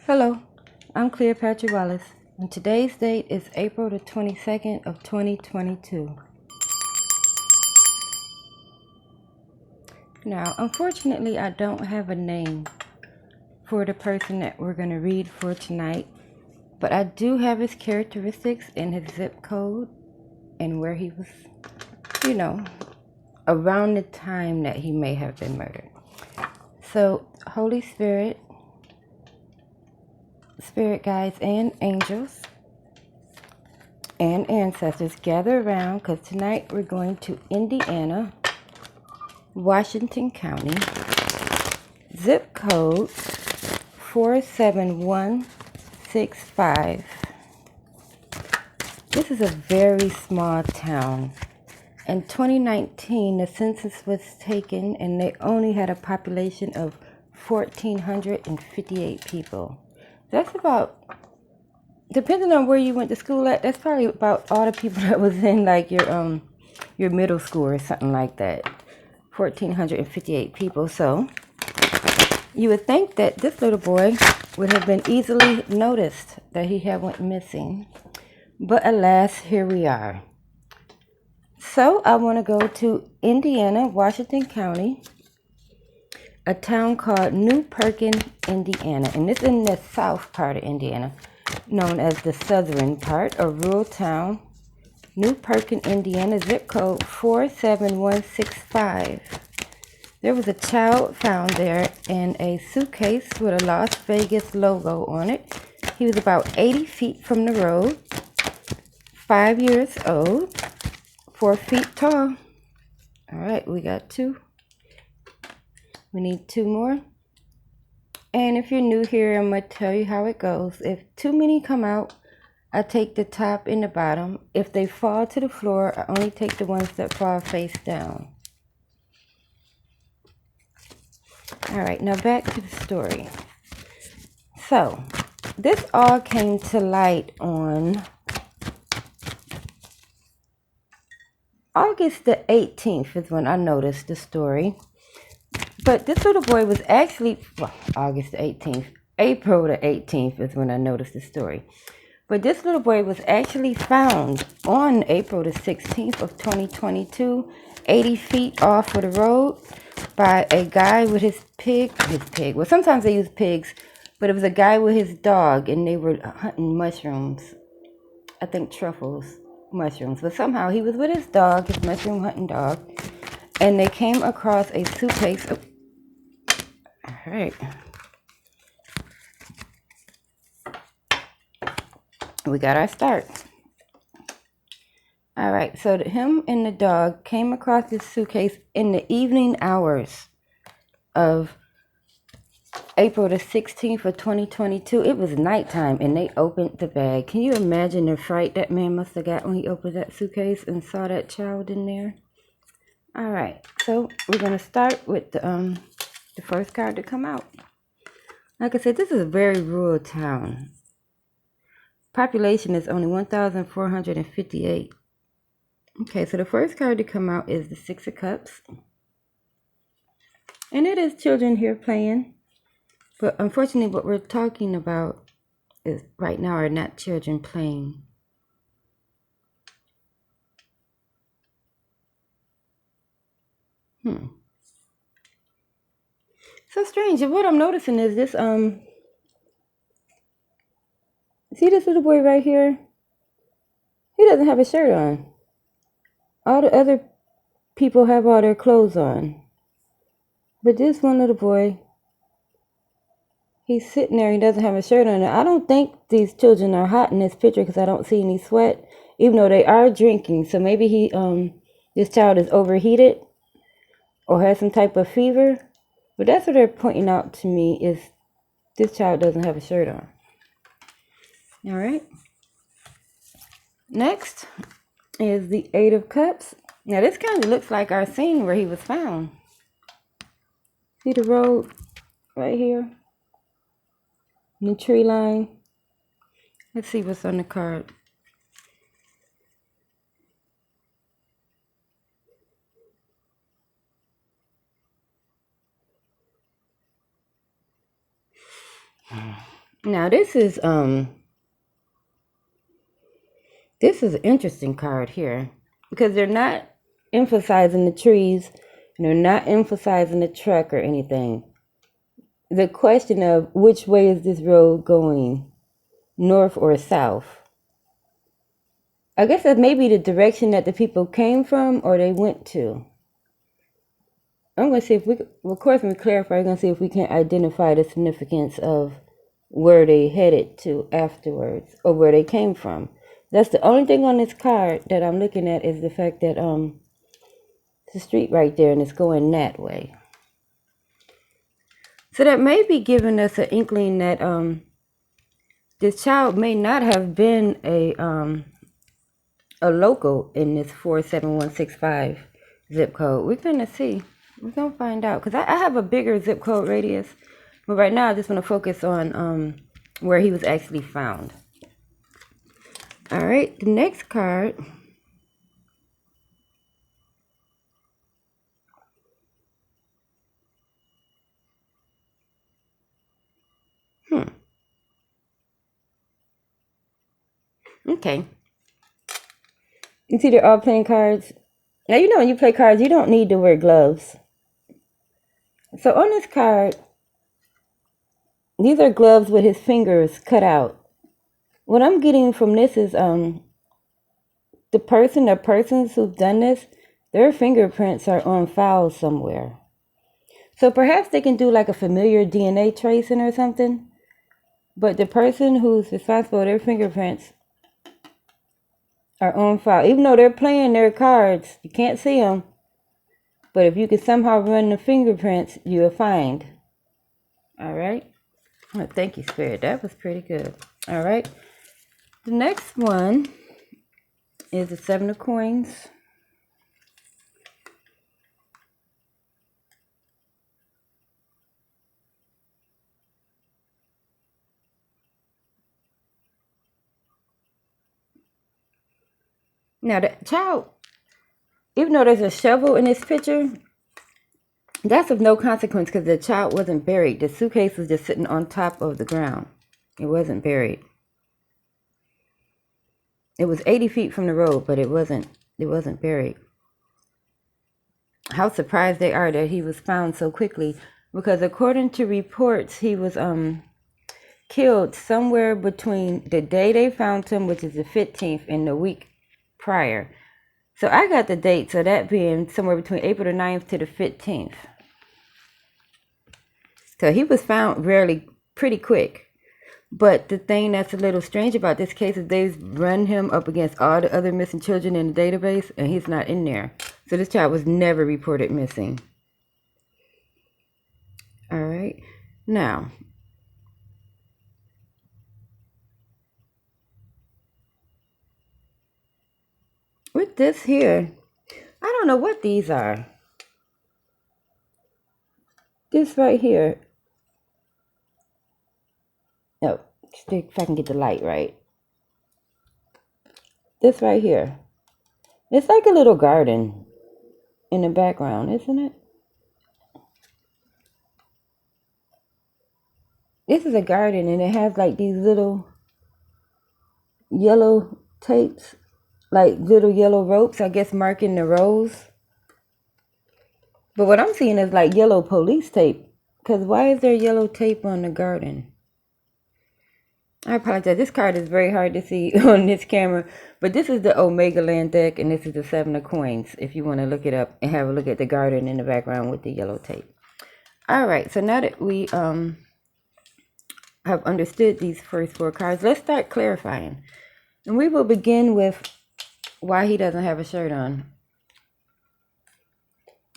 Hello, I'm Cleopatra Wallace, and today's date is April the 22nd of 2022. Now, unfortunately, I don't have a name for the person that we're going to read for tonight, but I do have his characteristics and his zip code and where he was, around the time that he may have been murdered. So, Holy Spirit, spirit guides, and angels and ancestors, gather around because tonight we're going to Indiana, Washington County, zip code 47165. This is a very small town. In 2019, the census was taken and they only had a population of 1,458 people. That's about, depending on where you went to school at, that's probably about all the people that was in like your middle school or something like that. 1,458 people. So you would think that this little boy would have been easily noticed that he had went missing. But alas, here we are. So I want to go to Indiana, Washington County, a town called New Perkin, Indiana. And it's in the south part of Indiana, known as the southern part, a rural town. New Perkin, Indiana, zip code 47165. There was a child found there in a suitcase with a Las Vegas logo on it. He was about 80 feet from the road, 5 years old, 4 feet tall. All right, we got 2. We need 2 more. And if you're new here, I'm going to tell you how it goes. If too many come out, I take the top and the bottom. If they fall to the floor, I only take the ones that fall face down. All right, now back to the story. So, this all came to light on August the 18th is when I noticed the story. But this little boy was actually, August the 18th, April the 18th is when I noticed the story. But this little boy was actually found on April the 16th of 2022, 80 feet off of the road by a guy with his pig. Well, sometimes they use pigs, but it was a guy with his dog, and they were hunting mushrooms. I think truffles, mushrooms. But somehow he was with his dog, his mushroom hunting dog, and they came across a suitcase. All right. We got our start. All right, so him and the dog came across this suitcase in the evening hours of April the 16th of 2022. It was nighttime, and they opened the bag. Can you imagine the fright that man must have got when he opened that suitcase and saw that child in there? All right, so we're going to start with the first card to come out. Like I said, this is a very rural town. Population is only 1,458. Okay, so the first card to come out is the Six of Cups. And it is children here playing. But unfortunately, what we're talking about is right now are not children playing. So strange. And what I'm noticing is this, see this little boy right here? He doesn't have a shirt on. All the other people have all their clothes on. But this one little boy, he's sitting there, he doesn't have a shirt on. I don't think these children are hot in this picture because I don't see any sweat, even though they are drinking. So maybe this child is overheated or has some type of fever. But that's what they're pointing out to me, is this child doesn't have a shirt on. All right. Next is the Eight of Cups. Now this kind of looks like our scene where he was found. See the road right here? The tree line. Let's see what's on the card. Now this is an interesting card here because they're not emphasizing the trees and they're not emphasizing the truck or anything. The question of which way is this road going, north or south? I guess that may be the direction that the people came from or they went to. I'm going to see if we, well, of course, when we clarify, we're going to see if we can identify the significance of where they headed to afterwards or where they came from. That's the only thing on this card that I'm looking at is the fact that it's a street right there and it's going that way. So that may be giving us an inkling that this child may not have been a local in this 47165 zip code. We're going to see. We're going to find out. Because I have a bigger zip code radius. But right now, I just want to focus on where he was actually found. All right. The next card. Okay. You see they're all playing cards. Now, you know when you play cards, you don't need to wear gloves. So on this card, these are gloves with his fingers cut out. What I'm getting from this is the person or persons who've done this, their fingerprints are on file somewhere. So perhaps they can do like a familiar DNA tracing or something. But the person who's responsible, their fingerprints are on file. Even though they're playing their cards, you can't see them. But if you can somehow run the fingerprints, you'll find. All right. Oh, thank you, Spirit. That was pretty good. All right. The next one is the 7 of coins. Now, the child, even though there's a shovel in this picture, that's of no consequence because the child wasn't buried. The suitcase was just sitting on top of the ground. It wasn't buried. It was 80 feet from the road, but it wasn't buried. How surprised they are that he was found so quickly, because according to reports, he was killed somewhere between the day they found him, which is the 15th, and the week prior. So I got the date, so that being somewhere between April the 9th to the 15th. So he was found really pretty quick. But the thing that's a little strange about this case is they've run him up against all the other missing children in the database, and he's not in there. So this child was never reported missing. All right. Now, with this here, I don't know what these are. This right here. No, if I can get the light right. This right here. It's like a little garden in the background, isn't it? This is a garden and it has like these little yellow tapes, like little yellow ropes, I guess, marking the rows. But what I'm seeing is like yellow police tape. Because why is there yellow tape on the garden? I apologize. This card is very hard to see on this camera. But this is the Omega Land deck, and this is the 7 of coins, if you want to look it up and have a look at the garden in the background with the yellow tape. All right, so now that we have understood these first 4 cards, let's start clarifying. And we will begin with why he doesn't have a shirt on.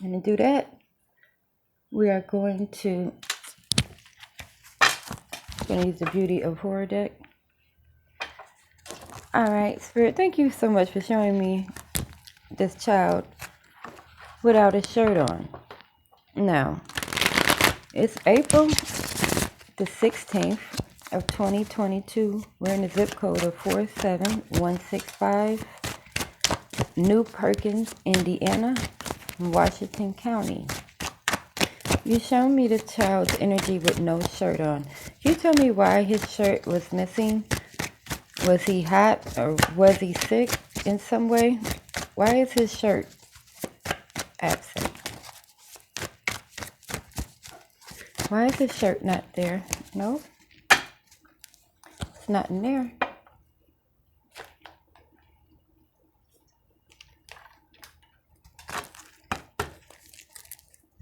And to do that, we are going to use the Beauty of Horror deck. All right, Spirit, thank you so much for showing me this child without a shirt on. Now, it's April the 16th of 2022. We're in the zip code of 47165, New Perkins, Indiana, Washington County. You show me the child's energy with no shirt on. Can you tell me why his shirt was missing? Was he hot or was he sick in some way? Why is his shirt absent? Why is his shirt not there? No, it's not in there.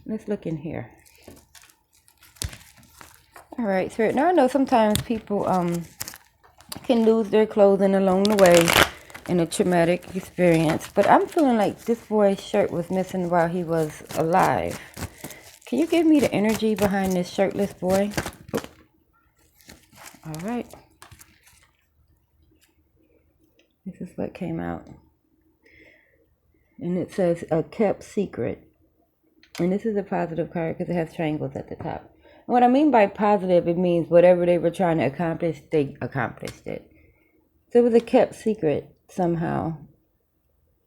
Let's look in here. All right, Spirit. Now I know sometimes people can lose their clothing along the way in a traumatic experience, but I'm feeling like this boy's shirt was missing while he was alive. Can you give me the energy behind this shirtless boy? All right. This is what came out. And it says a kept secret. And this is a positive card because it has triangles at the top. And what I mean by positive, it means whatever they were trying to accomplish, they accomplished it. So it was a kept secret somehow.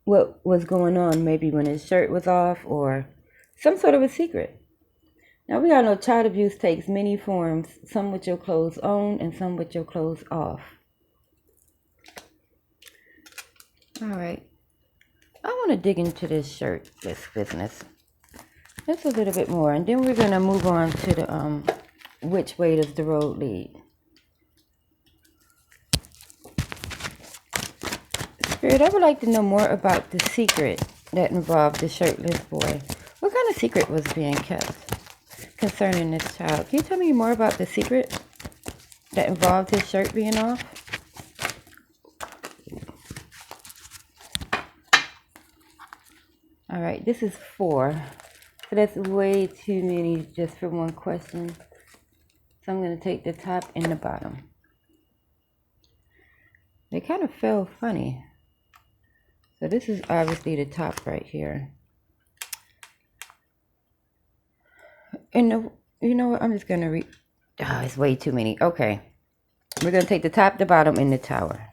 What was going on, maybe when his shirt was off or some sort of a secret. Now we all know child abuse takes many forms, some with your clothes on and some with your clothes off. All right. I want to dig into this shirt, this business. Just a little bit more, and then we're going to move on to the which way does the road lead. Spirit, I would like to know more about the secret that involved the shirtless boy. What kind of secret was being kept concerning this child? Can you tell me more about the secret that involved his shirt being off? All right, this is 4. So that's way too many just for one question. So I'm going to take the top and the bottom. They kind of fell funny. So this is obviously the top right here. And you know what? I'm just going to read. Oh, it's way too many. Okay. We're going to take the top, the bottom, and the Tower.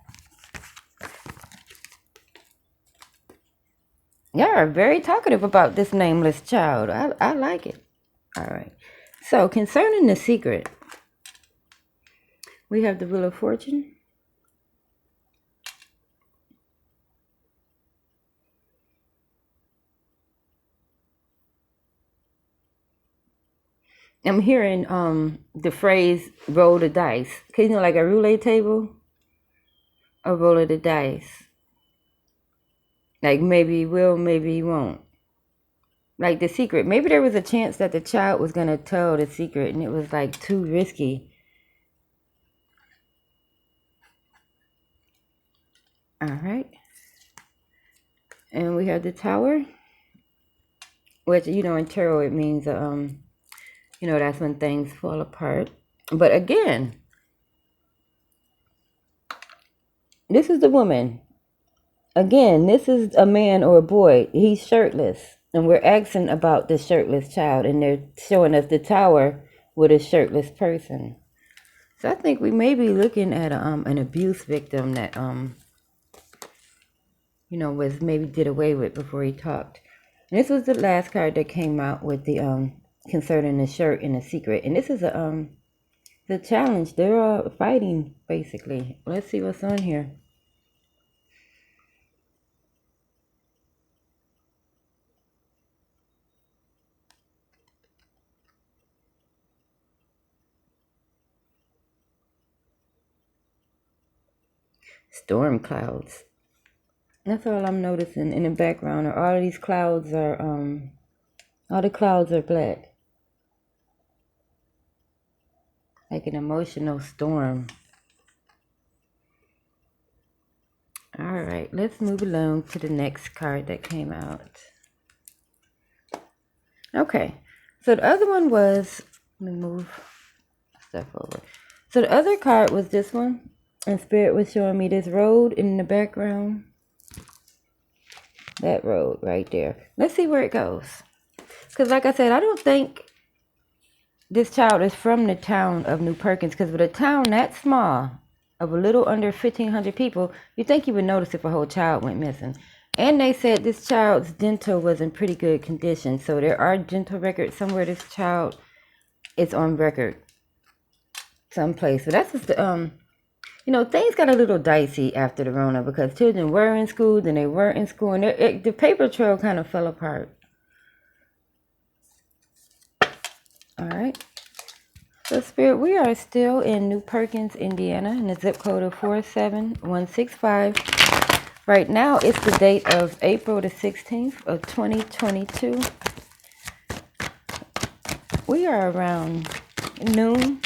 Y'all are very talkative about this nameless child. I like it. All right. So, concerning the secret, we have the Wheel of Fortune. I'm hearing the phrase roll the dice. Cause you know, like a roulette table, a roll of the dice. Like maybe he will, maybe he won't. Like the secret. Maybe there was a chance that the child was going to tell the secret and it was like too risky. All right. And we have the Tower. Which, you know, in tarot it means, you know, that's when things fall apart. But again, this is the woman. Again, this is a man or a boy. He's shirtless. And we're asking about the shirtless child. And they're showing us the Tower with a shirtless person. So I think we may be looking at an abuse victim that, you know, was maybe did away with before he talked. And this was the last card that came out with the concerning the shirt and the secret. And this is the challenge. They're fighting, basically. Let's see what's on here. Storm clouds. That's all I'm noticing in the background. All of these clouds are, all the clouds are black. Like an emotional storm. All right, let's move along to the next card that came out. Okay, so the other one was, let me move stuff over. So the other card was this one. And Spirit was showing me this road in the background. That road right there. Let's see where it goes. Because like I said, I don't think this child is from the town of New Perkins. Because with a town that small, of a little under 1,500 people, you think you would notice if a whole child went missing. And they said this child's dental was in pretty good condition. So there are dental records somewhere this child is on record someplace. So that's just the things got a little dicey after the Rona because children were in school, then they weren't in school, and the paper trail kind of fell apart. All right. So, Spirit, we are still in New Perkins, Indiana, in the zip code of 47165. Right now, it's the date of April the 16th of 2022. We are around noon.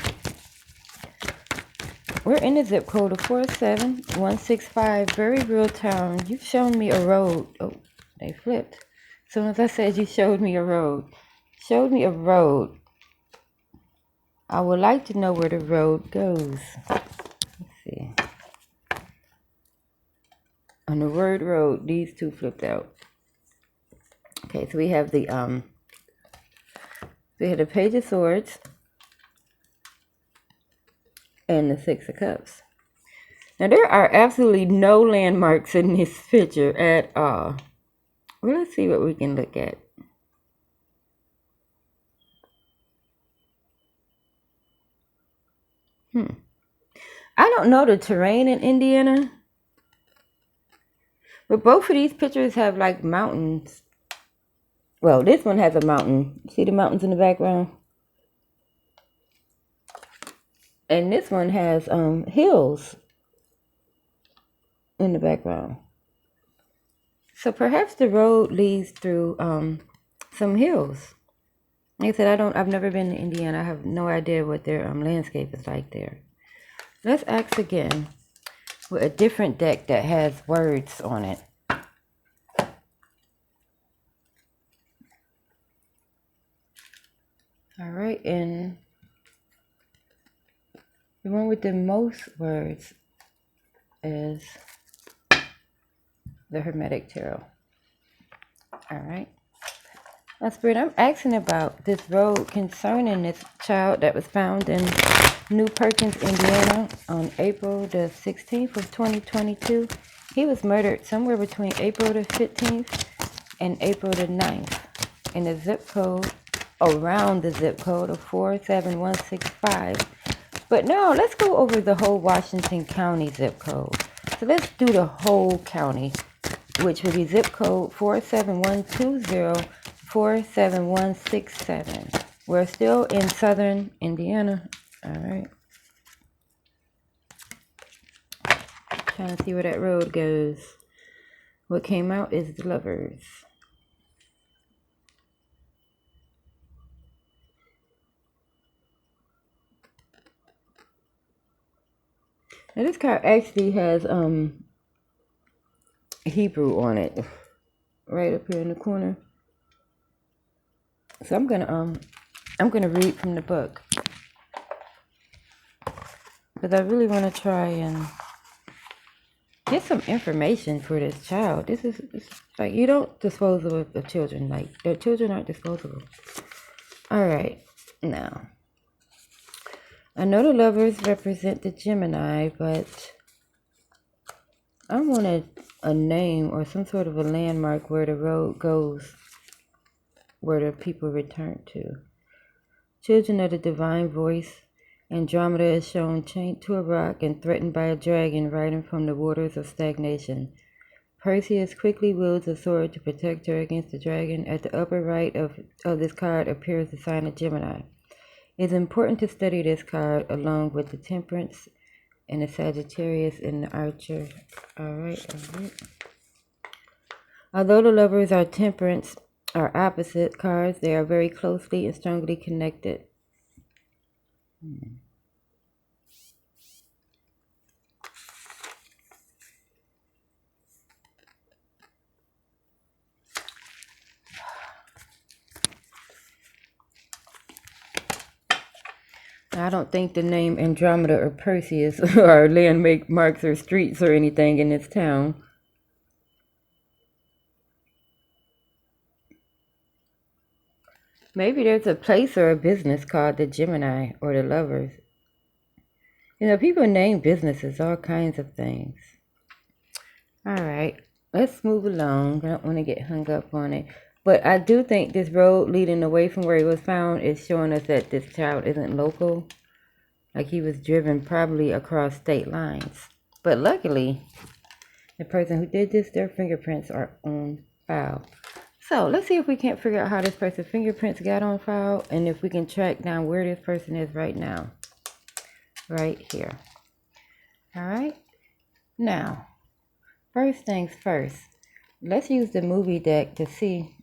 We're in the zip code of 47165, very real town. You've shown me a road. Oh, they flipped. As soon as I said you showed me a road. Showed me a road. I would like to know where the road goes. Let's see. On the word road, these two flipped out. Okay, so we have the Page of Swords and the Six of Cups. Now there are absolutely no landmarks in this picture at all. Well, let's see what we can look at. I don't know the terrain in Indiana, but both of these pictures have like mountains. Well, this one has a mountain. See the mountains in the background? And this one has hills in the background. So perhaps the road leads through some hills. Like I said, I've never been to Indiana. I have no idea what their landscape is like there. Let's ask again with a different deck that has words on it. All right, and the one with the most words is the Hermetic Tarot. All right. Now, Spirit, I'm asking about this road concerning this child that was found in New Perkins, Indiana on April the 16th of 2022. He was murdered somewhere between April the 15th and April the 9th in the zip code, around the zip code of 47165. But no, let's go over the whole Washington County zip code. So let's do the whole county, which would be zip code 47120, 47167. We're still in southern Indiana. All right. Trying to see where that road goes. What came out is the Lovers. Now this card actually has Hebrew on it, right up here in the corner. So I'm gonna read from the book because I really want to try and get some information for this child. This is like, you don't dispose of the children. Like, their children aren't disposable. All right, now I know the Lovers represent the Gemini, but I wanted a name or some sort of a landmark where the road goes, where the people return to. Children of the divine voice, Andromeda is shown chained to a rock and threatened by a dragon riding from the waters of stagnation. Perseus quickly wields a sword to protect her against the dragon. At the upper right of this card appears the sign of Gemini. It's important to study this card along with the Temperance and the Sagittarius and the Archer. All right. Although the Lovers are Temperance are opposite cards, they are very closely and strongly connected. I don't think the name Andromeda or Perseus are landmarks or streets or anything in this town. Maybe there's a place or a business called the Gemini or the Lovers. You know, people name businesses all kinds of things. All right, let's move along. I don't want to get hung up on it. But I do think this road leading away from where he was found is showing us that this child isn't local. Like he was driven probably across state lines. But luckily, the person who did this, their fingerprints are on file. So let's see if we can't figure out how this person's fingerprints got on file and if we can track down where this person is right now. Right here. All right. Now, first things first, let's use the movie deck to see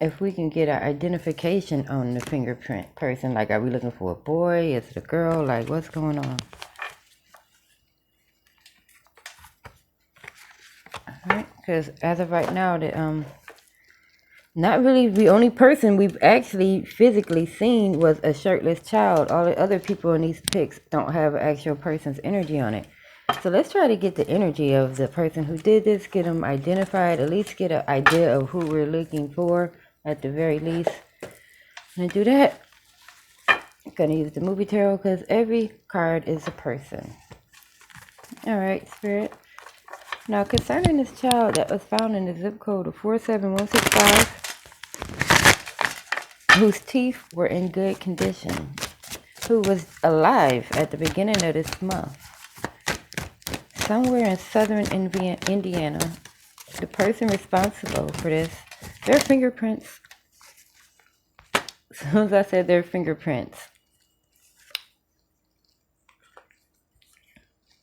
if we can get our identification on the fingerprint person. Like, are we looking for a boy? Is it a girl? Like, what's going on? Alright, because as of right now, not really the only person we've actually physically seen was a shirtless child. All the other people in these pics don't have an actual person's energy on it. So let's try to get the energy of the person who did this, get them identified, at least get an idea of who we're looking for at the very least. I'm going to do that. I'm going to use the movie tarot because every card is a person. Alright, Spirit. Now, concerning this child that was found in the zip code of 47165, whose teeth were in good condition, who was alive at the beginning of this month, somewhere in southern Indiana, the person responsible for this, their fingerprints, as soon as I said their fingerprints,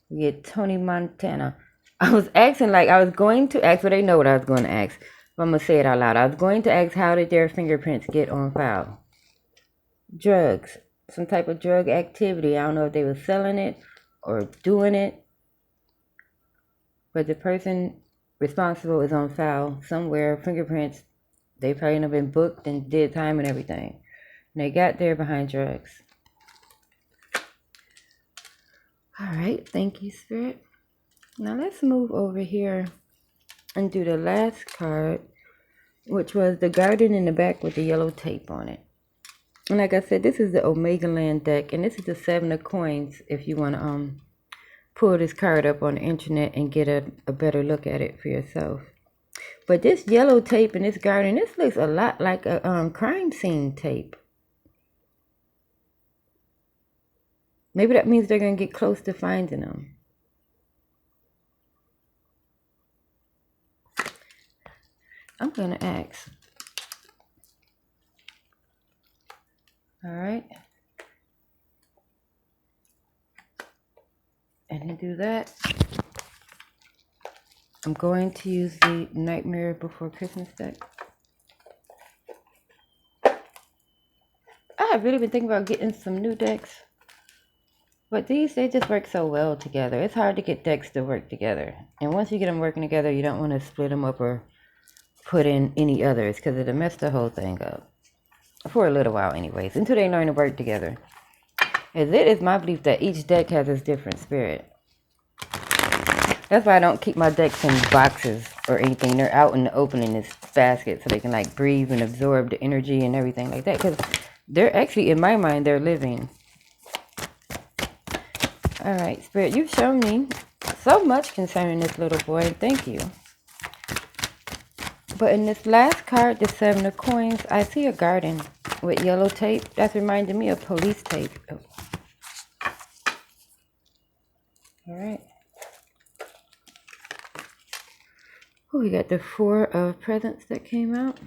we get Tony Montana. I was asking, like, I was going to ask, but they know what I was going to ask. But I'm going to say it out loud. I was going to ask, how did their fingerprints get on file? Drugs. Some type of drug activity. I don't know if they were selling it or doing it. But the person responsible is on file somewhere. Fingerprints, they probably have been booked and did time and everything. And they got there behind drugs. Alright, thank you, Spirit. Now let's move over here and do the last card, which was the garden in the back with the yellow tape on it. And like I said, this is the Omega Land deck, and this is the 7 of coins if you want to pull this card up on the internet and get a better look at it for yourself. But this yellow tape in this garden, this looks a lot like a crime scene tape. Maybe that means they're going to get close to finding them. I'm going to ask. Alright. And to do that, I'm going to use the Nightmare Before Christmas deck. I have really been thinking about getting some new decks. But these, they just work so well together. It's hard to get decks to work together. And once you get them working together, you don't want to split them up or put in any others because it'll mess the whole thing up. For a little while anyways, until they learn to work together. As it is my belief that each deck has its different spirit. That's why I don't keep my decks in boxes or anything. They're out in the open in this basket so they can like breathe and absorb the energy and everything like that. Because they're actually, in my mind, they're living. Alright, Spirit, you've shown me so much concerning this little boy. Thank you. But in this last card, the 7 of coins, I see a garden with yellow tape. That's reminding me of police tape. Oh. Alright. Oh, we got the 4 of presents that came out.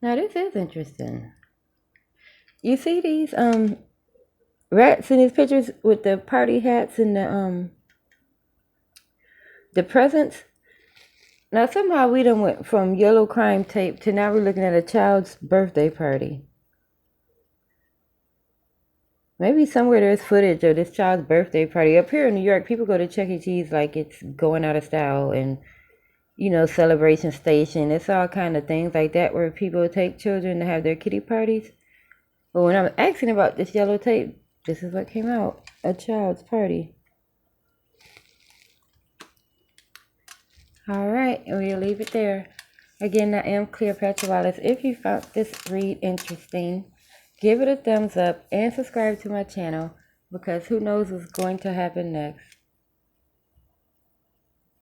Now this is interesting. You see these rats in these pictures with the party hats and the presents? Now somehow we done went from yellow crime tape to now we're looking at a child's birthday party. Maybe somewhere there's footage of this child's birthday party. Up here in New York, people go to Chuck E. Cheese like it's going out of style and, you know, Celebration Station. It's all kind of things like that where people take children to have their kiddie parties. But when I'm asking about this yellow tape, this is what came out. A child's party. Alright, we'll leave it there. Again, I am Cleopatra Wallace. If you found this read interesting, give it a thumbs up and subscribe to my channel because who knows what's going to happen next.